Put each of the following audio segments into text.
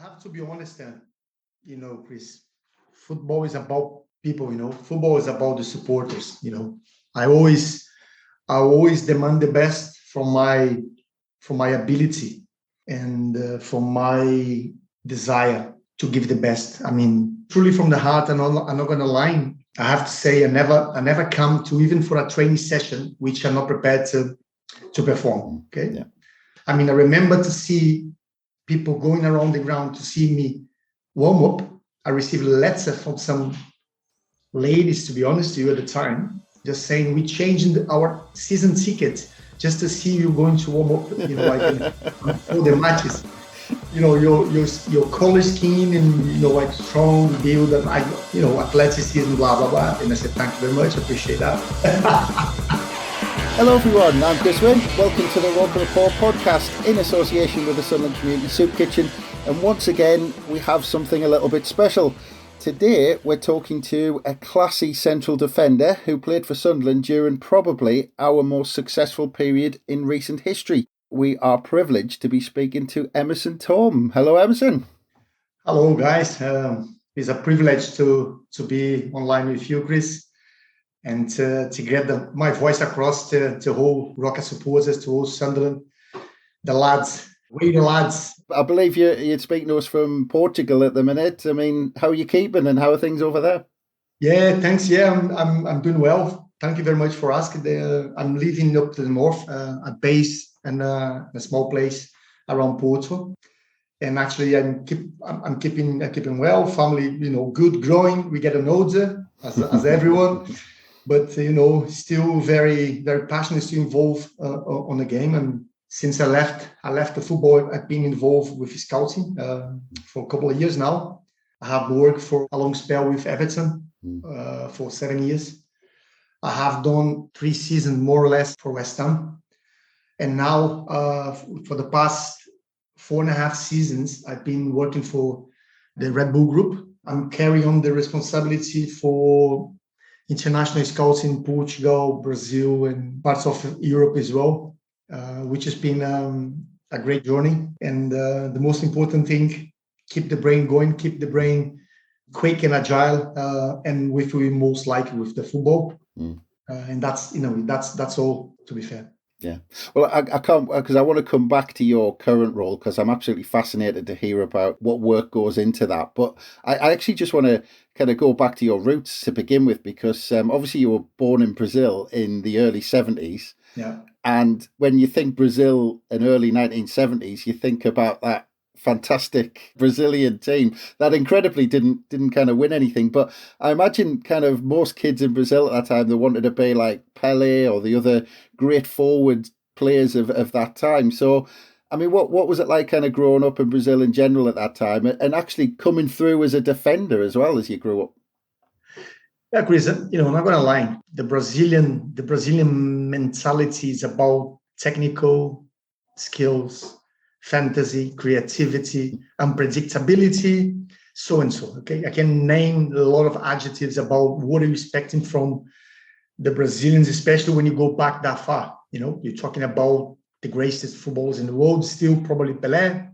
have to be honest, Chris, football is about people, football is about the supporters, I always demand the best from my ability and from my desire to give the best. I mean, truly from the heart, and I'm not going to lie. I have to say, I never come to, even for a training session, which I'm not prepared to perform. Okay. Yeah. I mean, I remember to see people going around the ground to see me warm up. I received a letter from some ladies, to be honest with you, at the time, just saying we changed our season ticket just to see you going to warm up, like for the matches. Your color scheme and like strong build and athleticism, blah blah blah. And I said, thank you very much, appreciate that. Hello everyone, I'm Chris Wynn. Welcome to the ROKER Report podcast in association with the Sunderland Community Soup Kitchen. And once again, we have something a little bit special. Today, we're talking to a classy central defender who played for Sunderland during probably our most successful period in recent history. We are privileged to be speaking to Emerson Thome. Hello, Emerson. Hello, guys. It's a privilege to be online with you, Chris, and to get my voice across to whole ROKER supporters, to all Sunderland, the lads. We the lads. I believe you're speaking to us from Portugal at the minute. I mean, how are you keeping and how are things over there? Yeah, thanks. Yeah, I'm doing well. Thank you very much for asking. I'm living up to the north, a base and a small place around Porto. And actually, I'm keeping well. Family, good, growing. We get older as everyone, but still very very passionate to involve on the game. And since I left the football, I've been involved with scouting for a couple of years now. I have worked for a long spell with Everton for 7 years. I have done 3 seasons more or less for West Ham. And now for the past 4.5 seasons, I've been working for the Red Bull Group. I'm carrying on the responsibility for international scouts in Portugal, Brazil, and parts of Europe as well. Which has been a great journey. And the most important thing, keep the brain going, keep the brain quick and agile, and with we most likely with the football. And that's all, to be fair. Yeah. Well, I can't, because I want to come back to your current role, because I'm absolutely fascinated to hear about what work goes into that. But I actually just want to kind of go back to your roots to begin with, because obviously you were born in Brazil in the early 70s. Yeah. And when you think Brazil in early 1970s, you think about that fantastic Brazilian team that incredibly didn't kind of win anything. But I imagine kind of most kids in Brazil at that time, they wanted to be like Pelé or the other great forward players of that time. So, I mean, what was it like kind of growing up in Brazil in general at that time and actually coming through as a defender as well as you grew up? Yeah, Chris, I'm not going to lie. The Brazilian mentality is about technical skills, fantasy, creativity, unpredictability, so and so. Okay, I can name a lot of adjectives about what are you expecting from the Brazilians, especially when you go back that far. You're talking about the greatest footballers in the world, still probably Pelé.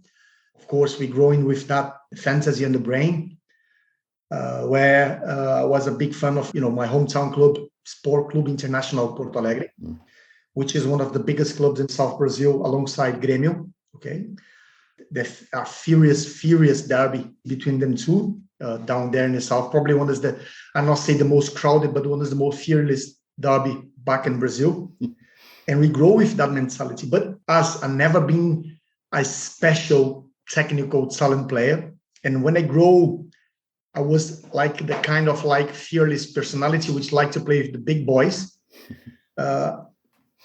Of course, we're growing with that fantasy on the brain. Where I was a big fan of, my hometown club, Sport Club Internacional Porto Alegre, which is one of the biggest clubs in South Brazil alongside Grêmio. Okay, there's a furious derby between them two down there in the south. Probably one is I'm not saying the most crowded, but one is the most fearless derby back in Brazil. And we grow with that mentality. But as I've never been a special technical talent player, and when I grow, I was like the kind of like fearless personality, which like to play with the big boys.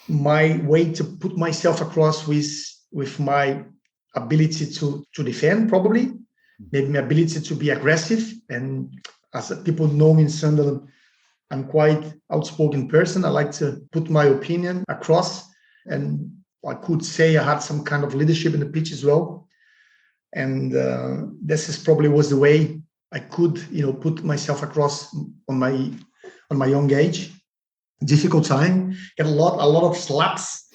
My way to put myself across with my ability to defend, probably, maybe my ability to be aggressive. And as people know me in Sunderland, I'm quite outspoken person. I like to put my opinion across. And I could say I had some kind of leadership in the pitch as well. And this is probably was the way I could, put myself across on my young age. Difficult time. Get a lot of slaps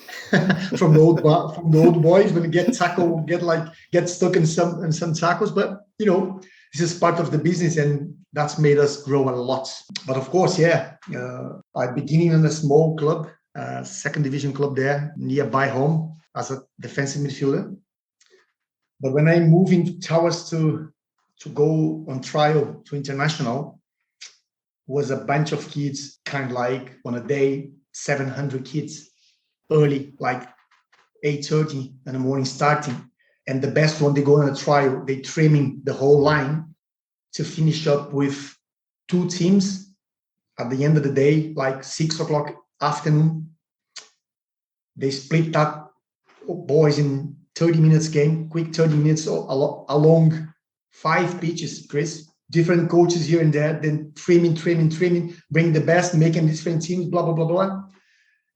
from the old boys when you get tackled, get stuck in some tackles. But this is part of the business, and that's made us grow a lot. But of course, I beginning in a small club, second division club there nearby home as a defensive midfielder. But when I moved into Towers to go on trial to International, was a bunch of kids, kind of like on a day, 700 kids, early, like 8:30 in the morning starting. And the best one, they go on a trial, they trimming the whole line to finish up with 2 teams at the end of the day, like 6 o'clock afternoon. They split that boys in 30 minutes game, quick 30 minutes along 5 pitches, Chris. Different coaches here and there, then trimming, bring the best, making different teams, blah, blah, blah, blah.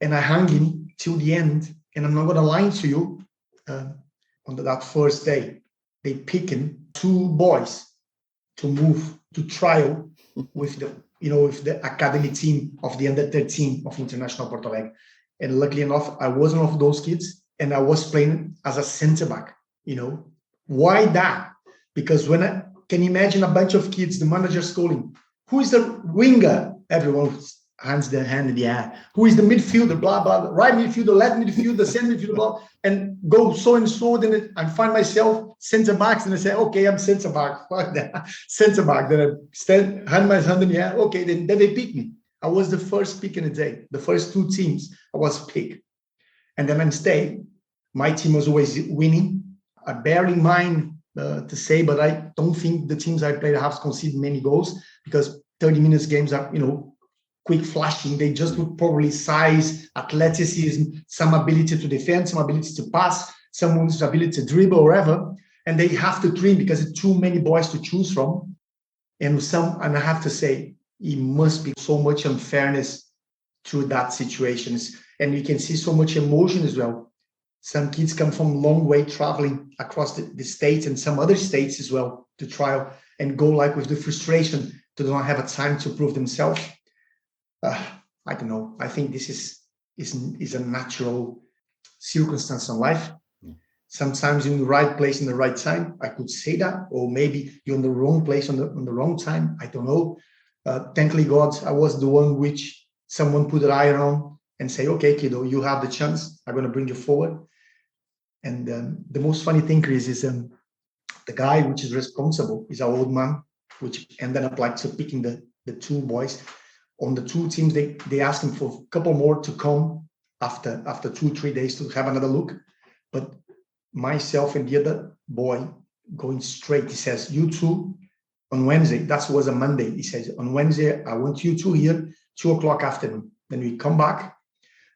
And I hung in till the end. And I'm not going to lie to you, on that first day, they picking 2 boys to move to trial with the academy team of the under 13 of International Porto Alegre. And luckily enough, I wasn't one of those kids, and I was playing as a centre back. Why that? Because can you imagine a bunch of kids, the manager calling, who is the winger? Everyone hands their hand in the air. Who is the midfielder? Blah, blah, right midfielder, left midfielder, center midfielder, blah, and go so and so. Then I find myself centre backs, and I say, okay, I'm centre back. Fuck that, centre back. Then I hand my hand in the air. Okay, then they pick me. I was the first pick in the day. The first 2 teams I was picked, and then I stayed. My team was always winning. I barely mind to say, but I don't think the teams I played have conceded many goals, because 30 minutes games are, quick flashing. They just would probably size, athleticism, some ability to defend, some ability to pass, someone's ability to dribble or whatever. And they have to trim because it's too many boys to choose from. And I have to say, it must be so much unfairness through that situations. And you can see so much emotion as well. Some kids come from a long way traveling across the states and some other states as well to trial, and go like with the frustration to not have a time to prove themselves. I don't know. I think this is a natural circumstance in life. Sometimes you're in the right place in the right time. I could say that, or maybe you're in the wrong place on the wrong time. I don't know. Thankfully, God, I was the one which someone put an eye on and say, okay, kiddo, you have the chance. I'm going to bring you forward. And the most funny thing, Chris, is the guy which is responsible is our old man, which ended up like picking the 2 boys. On the 2 teams, they asked him for a couple more to come after 2-3 days to have another look. But myself and the other boy going straight, he says, you 2 on Wednesday, that was a Monday. He says, on Wednesday, I want you 2 here, 2 o'clock afternoon. Then we come back,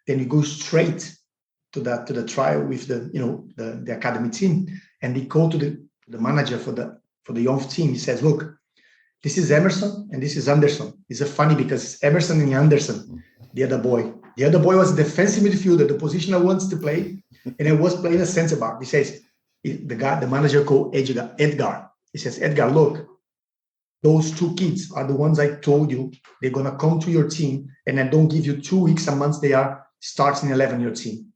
then we go straight to the trial with the academy team. And they call to the manager for the young team. He says, look, this is Emerson and this is Anderson. It's funny because Emerson and Anderson, the other boy was a defensive midfielder, the position I wanted to play, and I was playing a centre back. He says, the manager called Edgar. He says, Edgar, look, those 2 kids are the ones I told you they're gonna come to your team, and I don't give you 2 weeks, a month, they are starting 11 your team.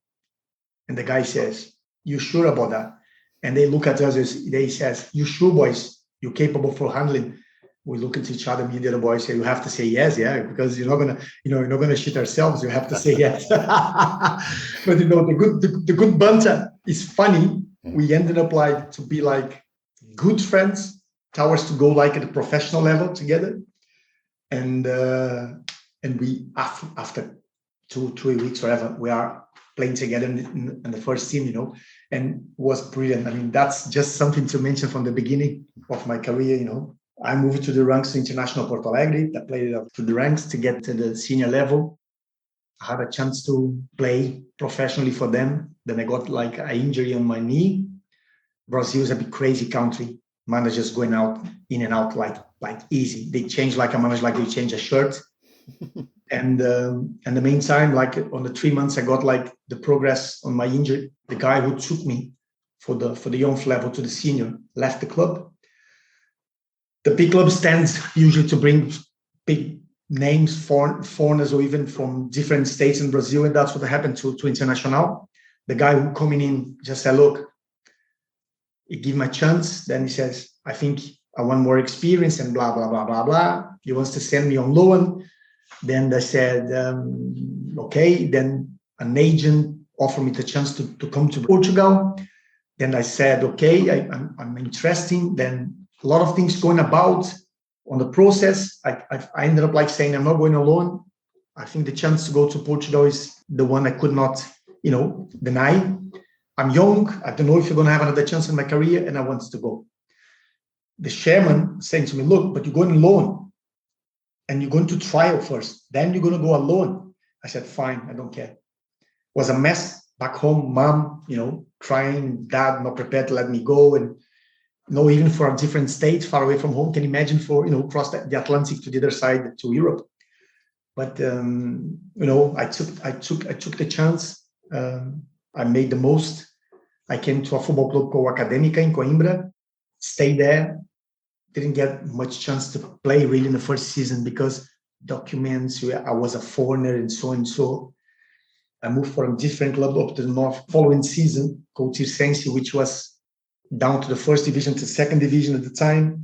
And the guy says, you sure about that? And they look at us as they says, you sure, boys, you're capable for handling? We look at each other, me and the other boys say, you have to say yes, because you're not gonna shit ourselves. You have to say yes. But the good banter is funny. We ended up like to be like good friends, Towers to go like at the professional level together. And we after 2-3 weeks, whatever, we are playing together in the first team, and was brilliant. I mean, that's just something to mention from the beginning of my career, I moved to the ranks to International Porto Alegre. I played up to the ranks to get to the senior level. I had a chance to play professionally for them. Then I got like an injury on my knee. Brazil is a bit crazy country. Managers going out in and out like easy. They change like a manager, like they change a shirt. And in the meantime, like on the 3 months, I got like the progress on my injury. The guy who took me for the young level to the senior left the club. The big club stands usually to bring big names, foreigners, or even from different states in Brazil, and that's what happened to Internacional. The guy who coming in just said, look, he give him a chance. Then he says, I think I want more experience and blah, blah, blah, blah, blah. He wants to send me on loan. Then they said, okay. Then an agent offered me the chance to come to Portugal. Then I said, okay, I'm interested. Then a lot of things going about on the process. I ended up like saying, I'm not going alone. I think the chance to go to Portugal is the one I could not, deny. I'm young. I don't know if you're going to have another chance in my career, and I wanted to go. The chairman saying to me, look, but you're going alone, and you're going to trial first. Then you're going to go alone. I said, fine, I don't care. It was a mess back home. Mom, crying, dad not prepared to let me go, and even for a different state, far away from home. Can you imagine for cross the Atlantic to the other side to Europe? But I took the chance. I made the most. I came to a football club called Académica in Coimbra, stayed there, didn't get much chance to play really in the first season because documents, I was a foreigner and so and so. I moved from a different club up to the north following season called Tirsense, which was down to the first division to second division at the time.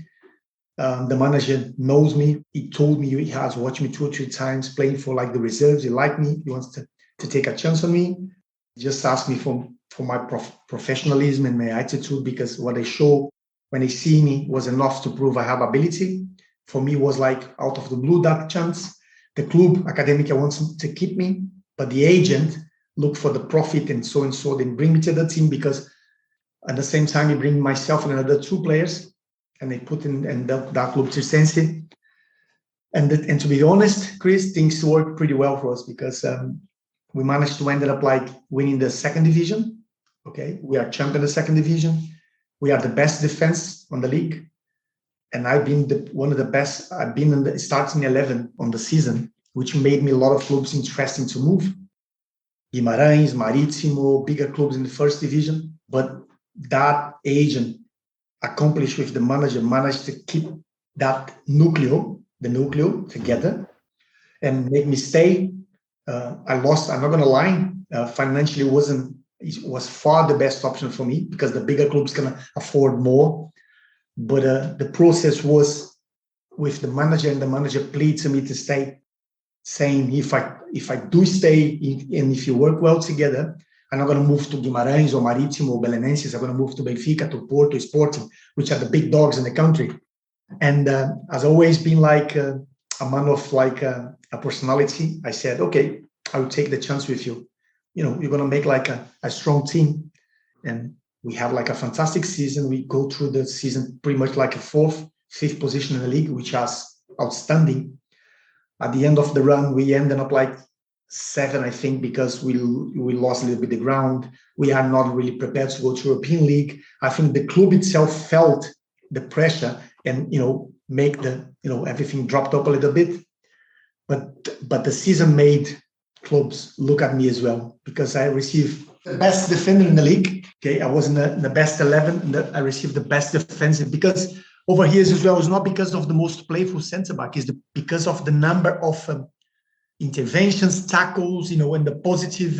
The manager knows me. He told me he has watched me 2 or 3 times playing for like the reserves. He liked me. He wants to take a chance on me. He just asked me for my professionalism and my attitude, because what they show when they see me was enough to prove I have ability. For me, it was like out of the blue, that chance. The club, Académica, wants to keep me, but the agent looked for the profit and so, then bring me to the team, because at the same time, he bring myself and another 2 players, and they put in that club Tirsense. And to be honest, Chris, things worked pretty well for us, because we managed to end up like winning the second division. Okay, we are champion of the second division. We are the best defense on the league, and I've been one of the best. I've been in the starting 11 on the season, which made me a lot of clubs interesting to move. Guimarães, Marítimo, bigger clubs in the first division. But that agent accomplished with the manager managed to keep that nucleo together and make me stay. I lost. I'm not going to lie. Financially, it was far the best option for me, because the bigger clubs can afford more. But the process was with the manager, and the manager pleaded to me to stay, saying if I do stay and if you work well together, I'm not going to move to Guimarães or Marítimo or Belenenses. I'm going to move to Benfica, to Porto, Sporting, which are the big dogs in the country. And has always been like a man of like a personality. I said, okay, I will take the chance with you. You're going to make like a strong team. And we have like a fantastic season. We go through the season pretty much like a 4th, 5th position in the league, which was outstanding. At the end of the run, we ended up like 7, I think, because we lost a little bit of ground. We are not really prepared to go to European League. I think the club itself felt the pressure and, make everything dropped up a little bit. But the season made clubs look at me as well, because I received the best defender in the league. Okay, I was in the best 11, and I received the best defensive, because over here as well, it's not because of the most playful centre back, it's because of the number of interventions, tackles, and the positive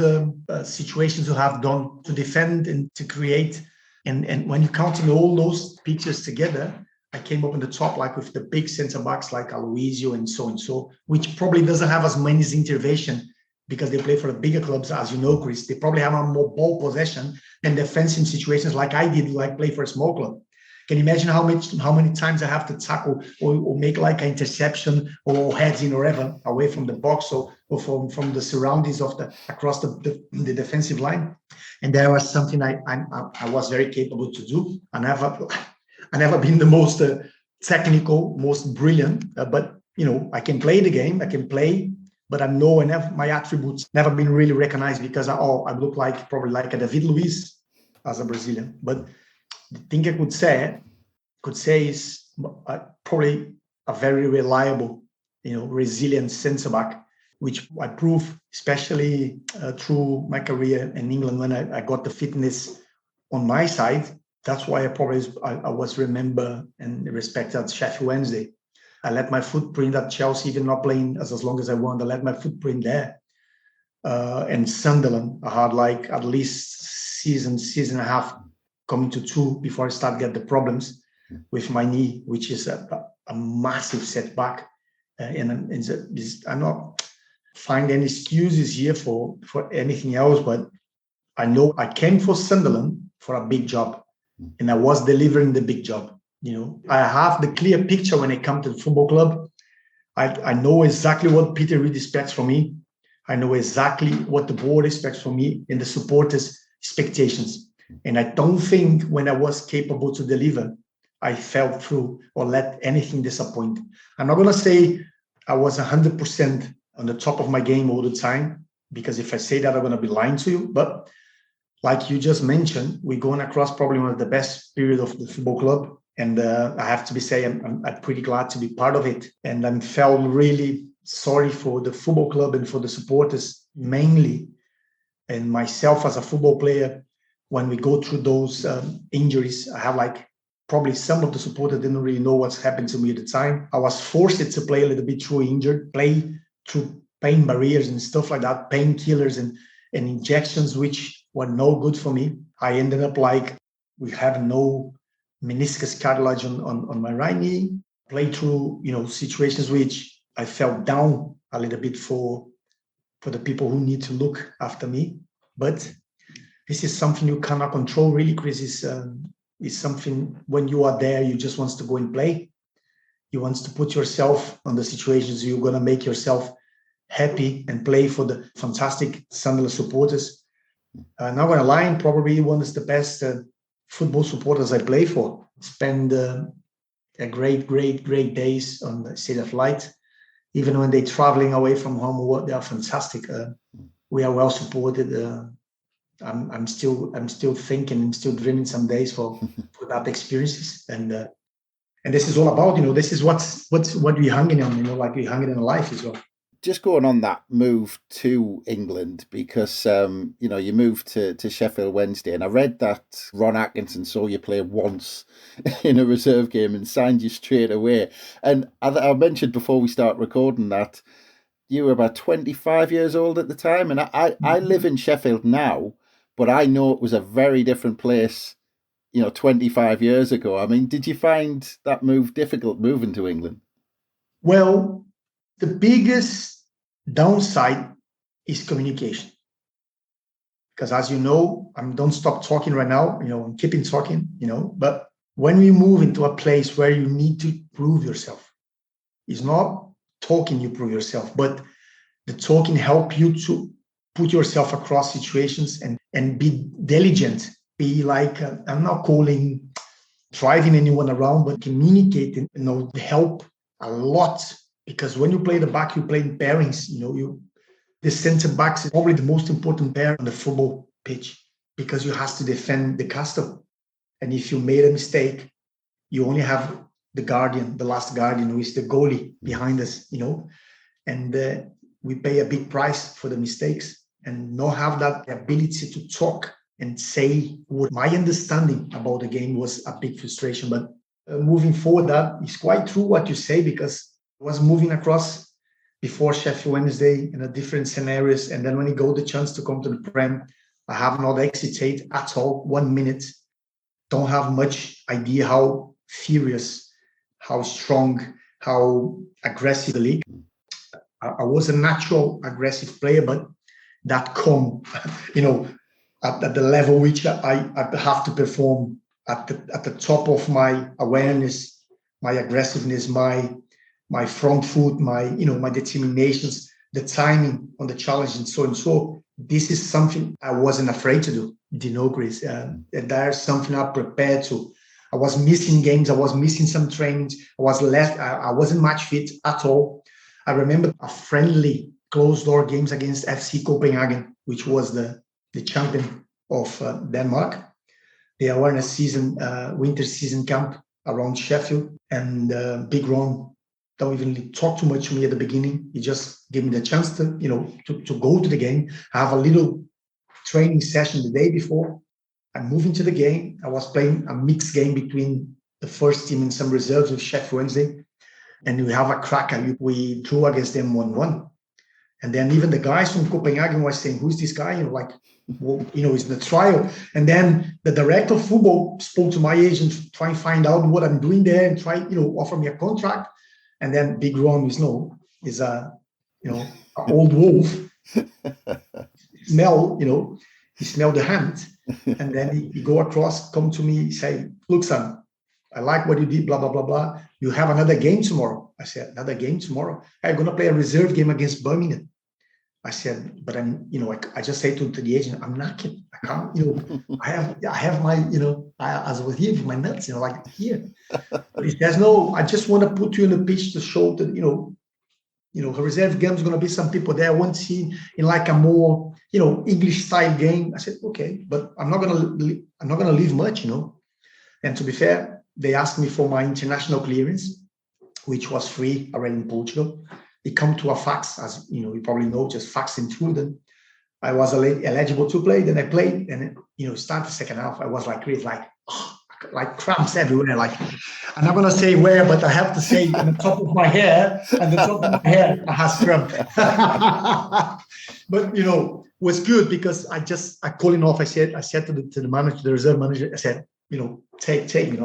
situations you have done to defend and to create. And when you counting all those pictures together, I came up in the top, like with the big centre backs like Aloisio and so, which probably doesn't have as many intervention, because they play for the bigger clubs, as you know, Chris. They probably have a more ball possession than defensive situations like I did, like play for a small club. Can you imagine how many times I have to tackle or make like an interception or heads in or whatever away from the box or from the surroundings of across the defensive line? And that was something I was very capable to do. I never been the most technical, most brilliant, but I can play the game. I can play. But I know my attributes never been really recognized, because I look probably like a David Luiz as a Brazilian. But the thing I could say is probably a very reliable, resilient centre back, which I proved, especially through my career in England when I got the fitness on my side. That's why I was remembered and respected at Sheffield Wednesday. I let my footprint at Chelsea, even not playing as long as I want. I let my footprint there. And Sunderland, I had like at least season and a half, coming to 2 before I start get the problems with my knee, which is a massive setback. And I'm not find any excuses here for anything else, but I know I came for Sunderland for a big job, and I was delivering the big job. I have the clear picture when I come to the football club. I know exactly what Peter Reid expects from me. I know exactly what the board expects from me and the supporters' expectations. And I don't think when I was capable to deliver, I fell through or let anything disappoint. I'm not going to say I was 100% on the top of my game all the time, because if I say that, I'm going to be lying to you. But like you just mentioned, we're going across probably one of the best period of the football club. And I have to say, I'm pretty glad to be part of it. And I felt really sorry for the football club and for the supporters mainly, and myself as a football player. When we go through those injuries, I have like probably some of the supporters didn't really know what's happened to me at the time. I was forced to play a little bit through injured, play through pain barriers and stuff like that, painkillers and injections, which were no good for me. I ended up like we have no meniscus cartilage on my right knee. Played through situations which I fell down a little bit for the people who need to look after me. But this is something you cannot control, really, Chris. Is something when you are there, you just want to go and play. You want to put yourself on the situations you're going to make yourself happy and play for the fantastic Sunderland supporters. Not going to lie, probably one of the best football supporters I play for. Spend a great days on the State of Light. Even when they're traveling away from home, they are fantastic. We are well supported. I'm still thinking, I'm still dreaming some days for that experiences. And this is all about, this is what we're hanging on, like we're hanging in life as well. Just going on that move to England, because you moved to Sheffield Wednesday, and I read that Ron Atkinson saw you play once in a reserve game and signed you straight away. And I mentioned before we start recording that you were about 25 years old at the time, and I live in Sheffield now, but I know it was a very different place 25 years ago. I mean, did you find that move difficult, moving to England? Well, the biggest downside is communication. Because as you know, I don't stop talking right now, I'm keeping talking, but when we move into a place where you need to prove yourself, it's not talking you prove yourself, but the talking help you to put yourself across situations and be diligent, be like, I'm not calling driving anyone around, but communicating, help a lot. Because when you play the back, you play in pairings. The centre backs is probably the most important pair on the football pitch, because you have to defend the castle. And if you made a mistake, you only have the last guardian, who is the goalie behind us. And we pay a big price for the mistakes, and not have that ability to talk and say what my understanding about the game was a big frustration. But moving forward, that is quite true what you say, because I was moving across before Sheffield Wednesday in a different scenarios. And then when you got the chance to come to the Prem, I have not hesitate at all, 1 minute. Don't have much idea how furious, how strong, how aggressive the league. I was a natural aggressive player, but that come, at the level which I have to perform at the top of my awareness, my aggressiveness, my front foot, my determinations, the timing on the challenge, and so and so. This is something I wasn't afraid to do, Chris. There's something I prepared to. I was missing games. I was missing some trainings. I wasn't match fit at all. I remember a friendly closed-door games against FC Copenhagen, which was the champion of Denmark. They were in a winter season camp around Sheffield, and Big Ron don't even talk too much to me at the beginning. He just gave me the chance to go to the game. I have a little training session the day before. I moved into the game. I was playing a mixed game between the first team and some reserves of Sheffield Wednesday. and we have a cracker. We drew against them 1-1. And then even the guys from Copenhagen were saying, who's this guy? Like, well, he's in the trial. And then the director of football spoke to my agent to try and find out what I'm doing there and try, offer me a contract. And then Big Ron is a, an old wolf. He smelled the hand. And then he go across, come to me, say, look, son, I like what you did, blah, blah, blah, blah. You have another game tomorrow. I said, another game tomorrow? I'm going to play a reserve game against Birmingham. I said, but I just say to the agent, I'm knackered. I can't, I have my, as I was here, my nuts, like here. But he says, no, I just want to put you in the pitch to show that, a reserve game is going to be some people there. I want to see in like a more, English style game. I said, okay, but I'm not going to leave much, And to be fair, they asked me for my international clearance, which was free already in Portugal. It come to a fax, as you probably know, just faxing through them. I was eligible to play. Then I played, and start the second half. I was like cramps everywhere. Like, I'm not gonna say where, but I have to say on the top of my hair. And the top of my hair, I has cramp. But was good because I called him off. I said to the manager, the reserve manager, I said, take me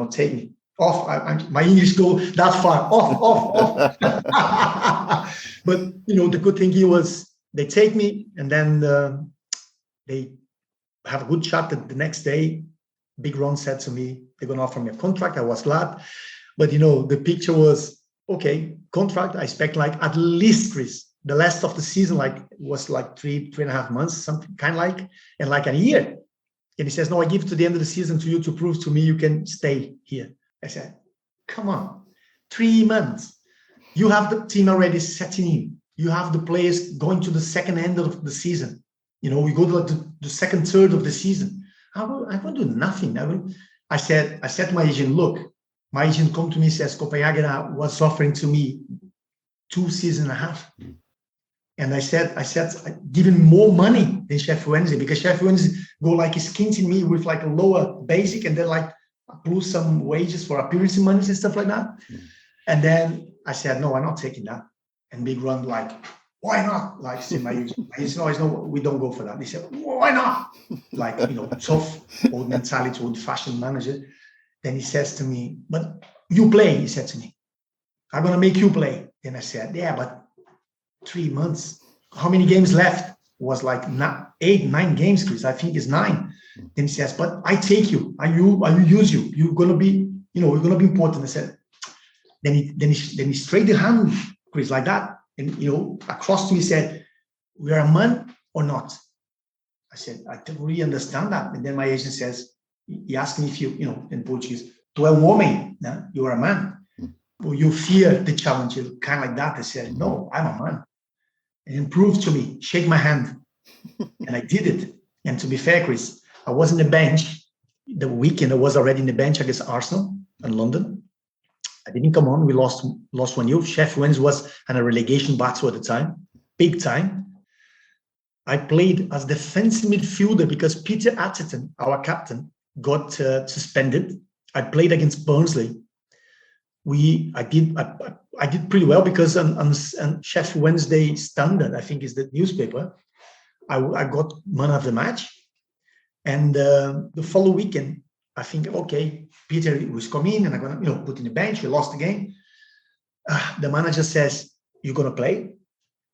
off. My English go that far off. But the good thing they take me, and then they have a good chat. The next day, Big Ron said to me, they're going to offer me a contract. I was glad, but the picture was okay. Contract. I expect like at least, Chris, the last of the season was like 3.5 months, something kind of like, and like a year. And he says, no, I give to the end of the season to you to prove to me you can stay here. I said, come on, 3 months. You have the team already setting in. You have the players going to the second end of the season. We go to the second third of the season. I will do nothing. I said to my agent, look, my agent come to me and says, Copenhagen was offering to me 2.5 seasons. And I said, give him more money than Sheffield Wednesday, because Sheffield Wednesday go like skinting me with like a lower basic and then like plus some wages for appearance money and stuff like that. And then I said, no, I'm not taking that. And Big Ron like, why not? Like, see, my agent, no, we don't go for that. He said, why not? Like, tough, old mentality, old-fashioned manager. Then he says to me, but you play, he said to me. I'm going to make you play. Then I said, yeah, but 3 months. How many games left? It was like 8, 9 games, Chris. I think it's 9. Then he says, but I take you. I use you. You're going to be, you're going to be important. I said, then he straight the hand, Chris, like that. And, across to me said, we are a man or not? I said, I don't really understand that. And then my agent says, he asked me if you, in Portuguese, tu é homem, né? You are a man. Or you fear the challenge, kind of like that. I said, no, I'm a man. And prove to me, shake my hand. And I did it. And to be fair, Chris, I was in the bench. The weekend I was already in the bench against Arsenal in London. I didn't come on. We lost 1-0. Sheffield Wednesday was in a relegation battle at the time, big time. I played as defensive midfielder because Peter Atherton, our captain, got suspended. I played against Barnsley. I did pretty well because on Sheffield Wednesday Standard, I think is the newspaper, I got man of the match. And the following weekend, I think, okay, Peter was coming and I'm going to, put in the bench. We lost the game. The manager says, you're going to play.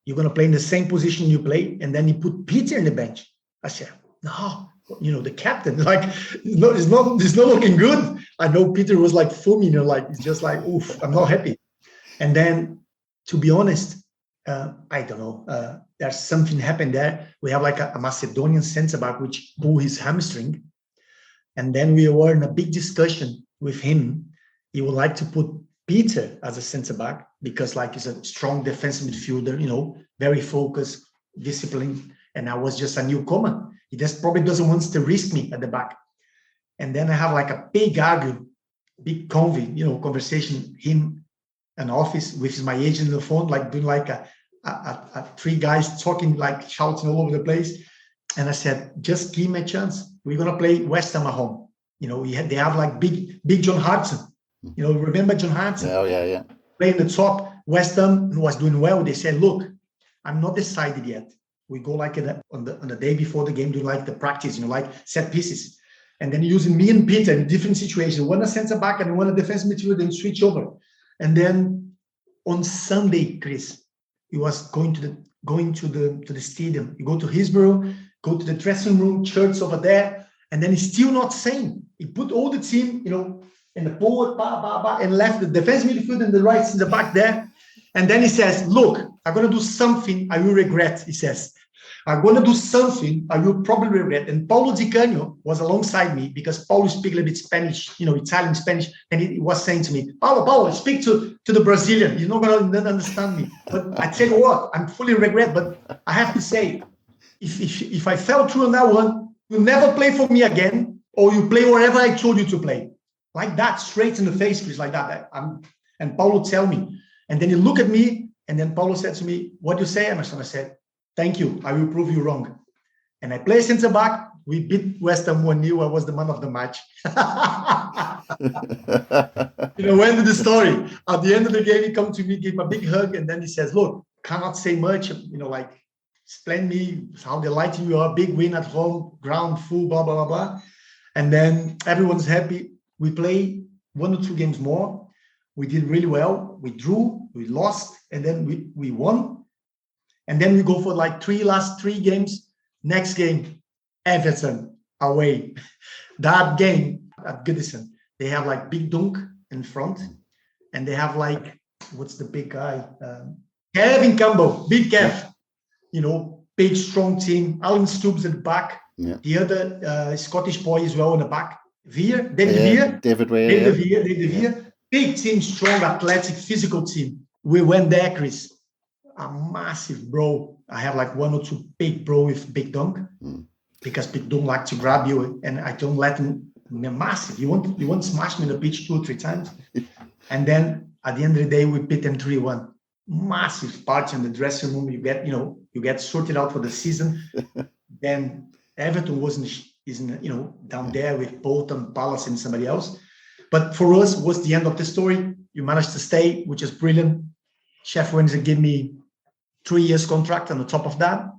You're going to play in the same position you play. And then he put Peter in the bench. I said, no, the captain, like, it's not looking good. I know Peter was like foaming, it's just like, oof, I'm not happy. And then, to be honest, I don't know. There's something happened there. We have like a Macedonian centre-back which pulled his hamstring. And then we were in a big discussion with him. He would like to put Peter as a centre-back because like he's a strong defensive midfielder, very focused, disciplined. And I was just a newcomer. He just probably doesn't want to risk me at the back. And then I have like a big conversation, him in office with my agent on the phone, like doing like a 3 guys talking, like shouting all over the place. And I said, just give me a chance. We're going to play West Ham at home. They have like big John Hartson. Remember John Hartson? Oh, yeah. playing the top. West Ham was doing well. They said, look, I'm not decided yet. We go like on the day before the game, do like the practice, like set pieces. And then using me and Peter in different situations, one a centre back and one a defensive midfielder, then switch over. And then on Sunday, Chris, he was going to the stadium. You go to Hillsborough, go to the dressing room, church over there, and then he's still not saying. He put all the team, in the forward, and left the defensive midfield and the right in the back there. And then he says, look, I'm going to do something I will regret, he says. I'm going to do something I will probably regret. And Paulo Di Canio was alongside me because Paulo speaks a little bit Spanish, Italian, Spanish. And he was saying to me, Paulo, speak to the Brazilian. He's not going to understand me. But I tell you what, I'm fully regret. But I have to say, if I fell through on that one, you never play for me again, or you play wherever I told you to play. Like that, straight in the face, Chris, like that. And Paulo tell me. And then he looked at me, and then Paulo said to me, what do you say, Emerson? I said, thank you. I will prove you wrong. And I play centre back. We beat West Ham 1-0. I was the man of the match. End of the story. At the end of the game, he come to me, gave me a big hug, and then he says, look, cannot say much, explain me how delighted you are, big win at home, ground full, blah, blah, blah, blah. And then everyone's happy. We play 1 or 2 games more. We did really well. We drew, we lost, and then we won. And then we go for last three games. Next game, Everton away. That game at Goodison, they have Big Dunk in front, and they have what's the big guy? Kevin Campbell, Big Kev. Big strong team. Alan Stubbs at the back. Yeah. The other Scottish boy as well in the back. David Weir. Big team, strong, athletic, physical team. We went there, Chris. A massive bro. I have 1 or 2 big bro with Big Dunk because Big Dunk like to grab you, and I don't let him. Massive. You won't smash me in the pitch 2 or 3 times, and then at the end of the day we beat them 3-1. Massive party in the dressing room. You get sorted out for the season. Then Everton isn't down there with Bolton, Palace, and somebody else. But for us, was the end of the story. You managed to stay, which is brilliant. Sheffield Wednesday gave me 3 years contract on the top of that.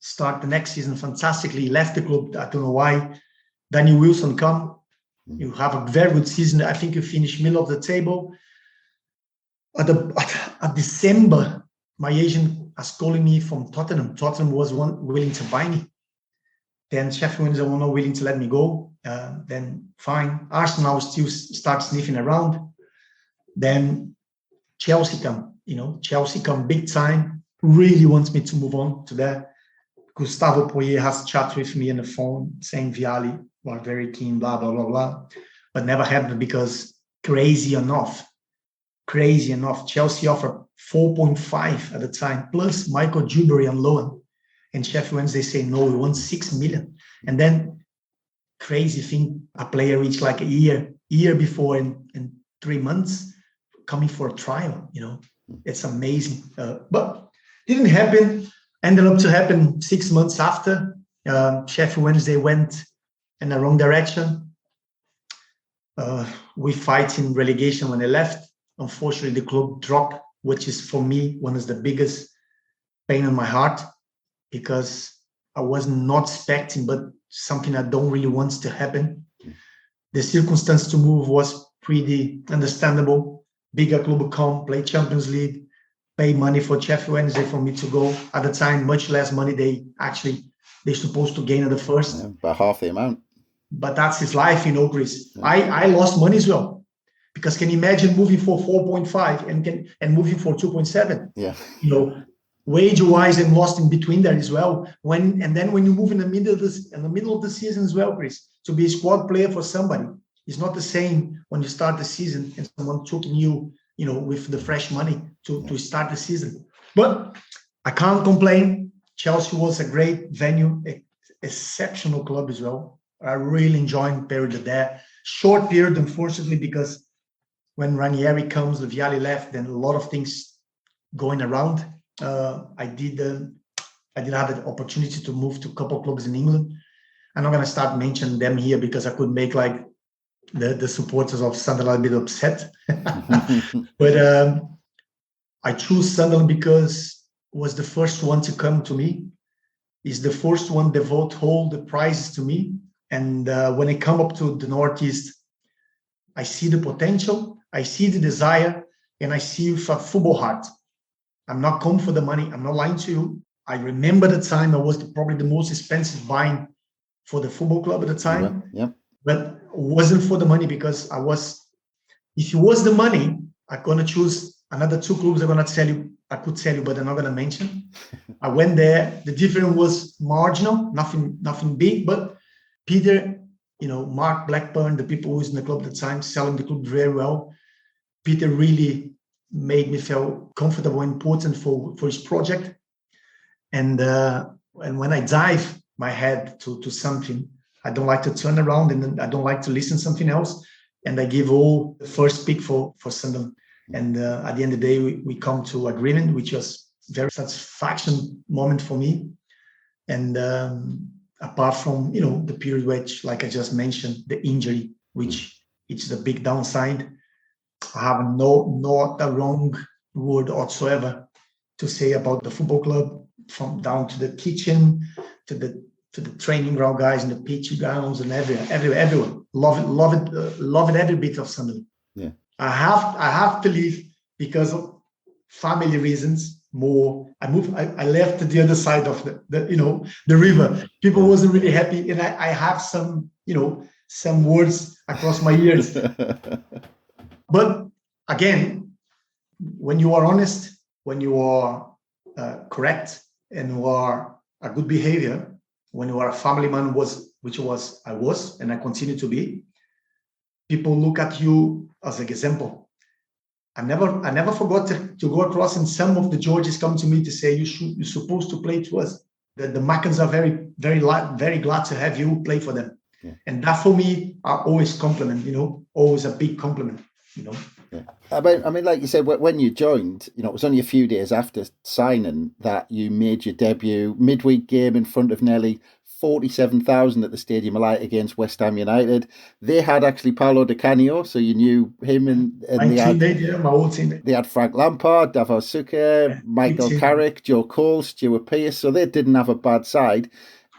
Start the next season fantastically. Left the club. I don't know why. Danny Wilson come. You have a very good season. I think you finish middle of the table. At December, my agent was calling me from Tottenham. Tottenham was willing to buy me. Then Sheffield Wednesday were not willing to let me go. Then fine. Arsenal still start sniffing around. Then Chelsea come. Chelsea come big time. Really wants me to move on to that. Gustavo Poirier has chat with me on the phone saying Vialli were very keen, blah, blah, blah, blah. But never happened because crazy enough, Chelsea offered 4.5 at the time, plus Michael Dewberry on loan. And Sheffield Wednesday say, no, we want 6 million. And then crazy thing, a player reached a year before in 3 months coming for a trial, It's amazing. But didn't happen. Ended up to happen 6 months after. Sheffield Wednesday went in the wrong direction. We fight in relegation when they left. Unfortunately, the club dropped, which is for me one of the biggest pain in my heart because I was not expecting, but something I don't really want to happen. The circumstance to move was pretty understandable. Bigger club come, play Champions League, pay money for Sheffield Wednesday for me to go. At the time, much less money they're supposed to gain at the first. Yeah, about half the amount. But that's his life, Chris. Yeah. I lost money as well. Because can you imagine moving for 4.5 and moving for 2.7? Yeah. Wage-wise and lost in between there as well. When you move in the middle of the season as well, Chris, to be a squad player for somebody, it's not the same when you start the season and someone taking you, with the fresh money to start the season. But I can't complain. Chelsea was a great venue, exceptional club as well. I really enjoyed period there. Short period, unfortunately, because when Ranieri comes, the Vialli left, then a lot of things going around. I did have the opportunity to move to a couple of clubs in England. I'm not going to start mentioning them here because I could make the supporters of Sunderland a bit upset. But I chose Sunderland because it was the first one to come to me. It's the first one devote all the prizes to me. And when I come up to the Northeast, I see the potential, I see the desire, and I see with a football heart. I'm not come for the money. I'm not lying to you. I remember the time I was probably the most expensive buying for the football club at the time. Yeah. But it wasn't for the money, because if it was the money, I'm going to choose another two clubs I could tell you, but I'm not going to mention. I went there. The difference was marginal, nothing big, but Peter, Mark Blackburn, the people who was in the club at the time, selling the club very well. Peter really made me feel comfortable and important for his project. And when I dive my head to something, I don't like to turn around, and I don't like to listen to something else. And I give all the first pick for Sunderland. And at the end of the day, we come to agreement, which was very satisfaction moment for me. And apart from, the period which, like I just mentioned, the injury, which it's the big downside, I have not a wrong word whatsoever to say about the football club, from down to the kitchen, to the training ground guys in the pitch grounds and everyone. Love it every bit of Sunderland. Yeah. I have to leave because of family reasons. More, I left to the other side of the river. People wasn't really happy, and I have some words across my ears. But again, when you are honest, when you are correct, and you are a good behavior, when you are a family man, I was, and I continue to be, people look at you as an example. I never forgot to go across, and some of the Georges come to me to say, you're supposed to play to us. The Maccans are very, very, very glad to have you play for them. Yeah. And that for me are always compliment, always a big compliment, Yeah. I mean, like you said, when you joined, it was only a few days after signing that you made your debut midweek game in front of nearly 47,000 at the Stadium of Light against West Ham United. They had actually Paulo Di Canio, so you knew him, and my old teammate. They had Frank Lampard, Davor Suker, Michael Carrick, Joe Cole, Stuart Pearce, so they didn't have a bad side.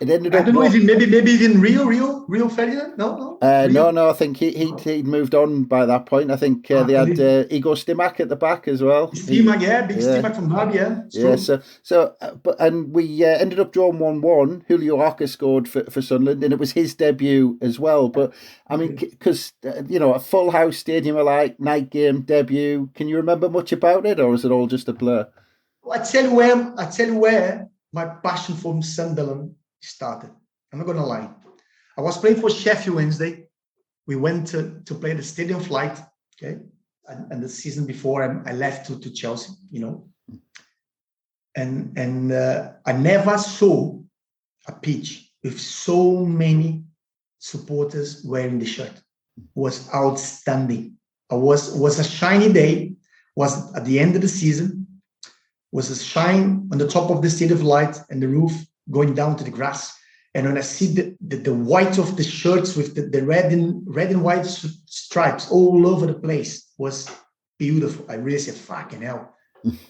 It ended up. I don't know, maybe even Rio Ferdinand. No. No. I think he'd moved on by that point. I think they had Igor Stimac at the back as well. Stimac, big Stimac from Derby, And we ended up drawing 1-1. Julio Arca scored for Sunderland, and it was his debut as well. But I mean, because a full house Stadium of Light night game debut. Can you remember much about it, or is it all just a blur? Well, I tell you where my passion for Sunderland started. I'm not going to lie. I was playing for Sheffield Wednesday. We went to play the Stadium of Light, okay? And the season before, I left to Chelsea, And I never saw a pitch with so many supporters wearing the shirt. It was outstanding. It was a shiny day. Was at the end of the season. Was a shine on the top of the Stadium of Light and the roof, going down to the grass. And when I see the white of the shirts with the red and white stripes all over the place, was beautiful. I really said, fucking hell,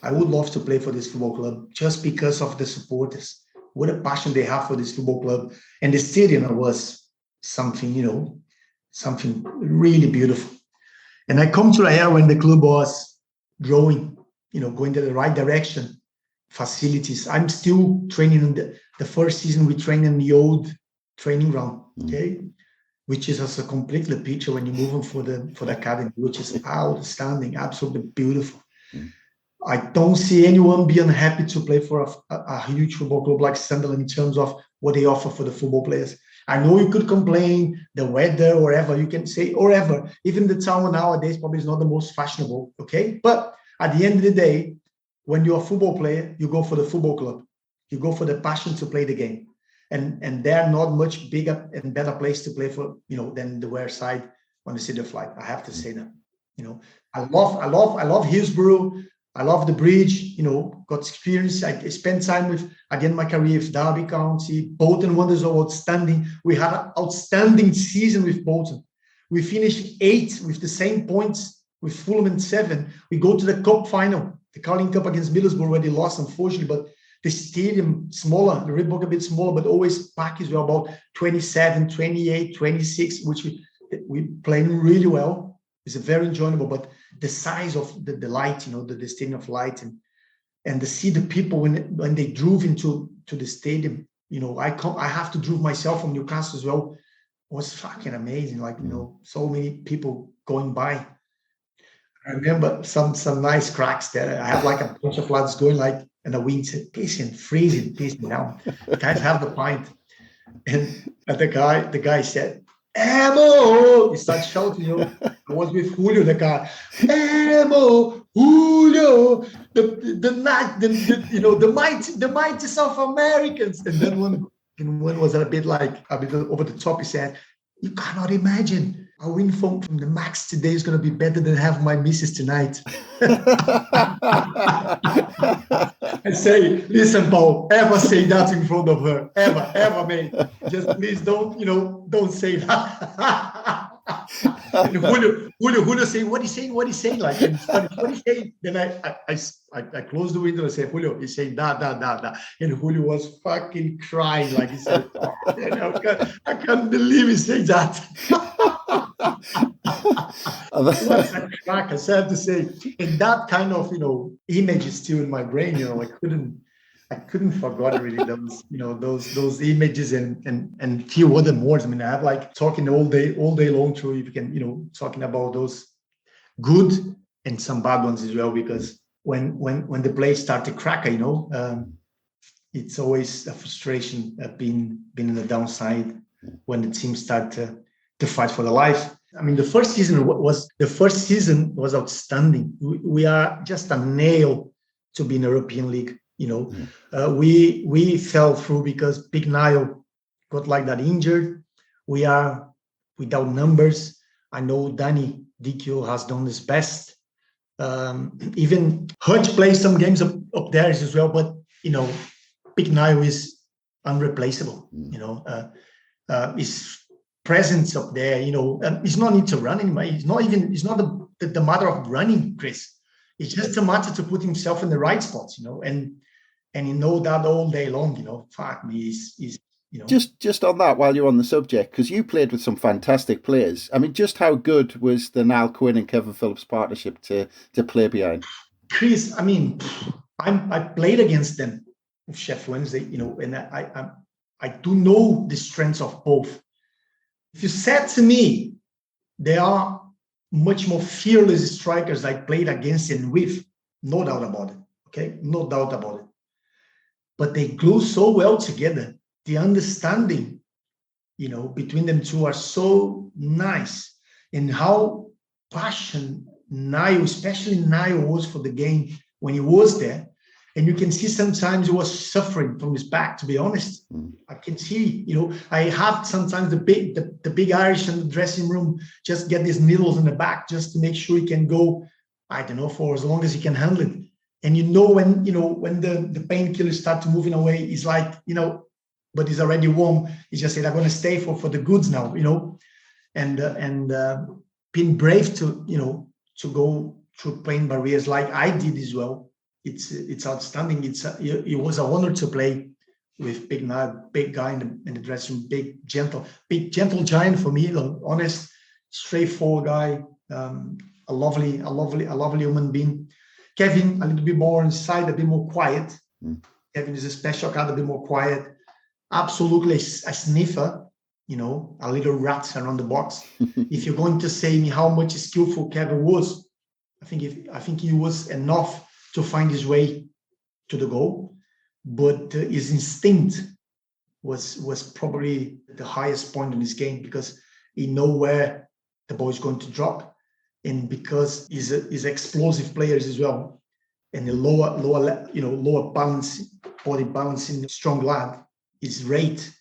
I would love to play for this football club just because of the supporters. What a passion they have for this football club. And the stadium was something, something really beautiful. And I come to a year when the club was growing, going to the right direction. Facilities. I'm still training in the first season. We train in the old training ground, okay, which is also a completely picture when you move on for the academy, which is outstanding, absolutely beautiful. I don't see anyone being happy to play for a huge football club like Sunderland in terms of what they offer for the football players. I know you could complain the weather, or whatever you can say, or ever. Even the town nowadays probably is not the most fashionable, okay, but at the end of the day, when you're a football player, you go for the football club. You go for the passion to play the game. And they're not much bigger and better place to play for, than the West Side on the Stadium of Light. I have to say that. I love Hillsborough. I love the bridge, got experience. I spent time with, again, my career with Derby County. Bolton Wanderers are outstanding. We had an outstanding season with Bolton. We finished 8th with the same points with Fulham and 7. We go to the cup final, the Carling Cup against Middlesbrough, where they lost, unfortunately, but the stadium smaller, the Red Bull a bit smaller, but always packed as well, about 27, 28, 26, which we played really well. It's very enjoyable, but the size of the light, the stadium of light, and to see the people when they drove into the stadium, I have to drive myself from Newcastle as well. It was fucking amazing. Like, so many people going by. I remember some nice cracks there. I have like a bunch of lads going like in the wind, pissing, freezing, pissing down. Guys have the pint. And the guy said, Emo! He started shouting, I was with Julio, the guy. Emo! Julio! The mighty South Americans. And then one was a bit over the top. He said, you cannot imagine. A win from the Max today is going to be better than having my missus tonight. I say, listen, Paul, ever say that in front of her. Ever, mate. Just please don't say that. And Julio saying, what he's saying? Like, it's funny, what he's saying. Then I closed the window and said, Julio, he's saying that. And Julio was fucking crying. Like he said, I can't believe he said that. What a crack, I have to say. And that kind of, image is still in my brain, I couldn't forget really those images and few other words. I mean, I have like talking all day long through, if you can, talking about those good and some bad ones as well, because when the players start to crack, it's always a frustration being in the downside when the team start to fight for their life. I mean, the first season was outstanding. We are just a nail to be in the European League. We fell through because Big Niall got like that injured. We are without numbers. I know Danny Dicchio has done his best. Even Hutch plays some games up there as well, but Big Niall is unreplaceable. His presence up there, it's no need to run anymore. It's not the matter of running, Chris. It's just a matter to put himself in the right spots, and that all day long, fuck me, he's Just on that, while you're on the subject, because you played with some fantastic players. I mean, just how good was the Niall Quinn and Kevin Phillips partnership to play behind? Chris, I mean, I played against them with Sheffield Wednesday, and I do know the strengths of both. If you said to me, they are much more fearless strikers I played against and with, no doubt about it. Okay, no doubt about it. But they glue so well together. The understanding, between them two are so nice, and how passionate Niall, especially Niall, was for the game when he was there. And you can see sometimes he was suffering from his back, to be honest. I can see, I have sometimes the big Irish in the dressing room just get these needles in the back just to make sure he can go, I don't know, for as long as he can handle it. And when the painkillers start moving away, he's like, but he's already warm. He just said, I'm going to stay for the goods now, and being brave to go through pain barriers like I did as well. It's outstanding. It was an honor to play with big guy in the dressing room, big gentle giant for me, honest, straightforward guy, a lovely human being. Kevin, a little bit more inside, a bit more quiet. Kevin is a special kind, a bit more quiet. Absolutely a sniffer, a little rat around the box. If you're going to say me how much skillful Kevin was, I think he was enough to find his way to the goal, but his instinct was probably the highest point in his game, because he knows where the ball is going to drop, and because he's explosive players as well, and the lower balance, body balancing, strong lad. His rate,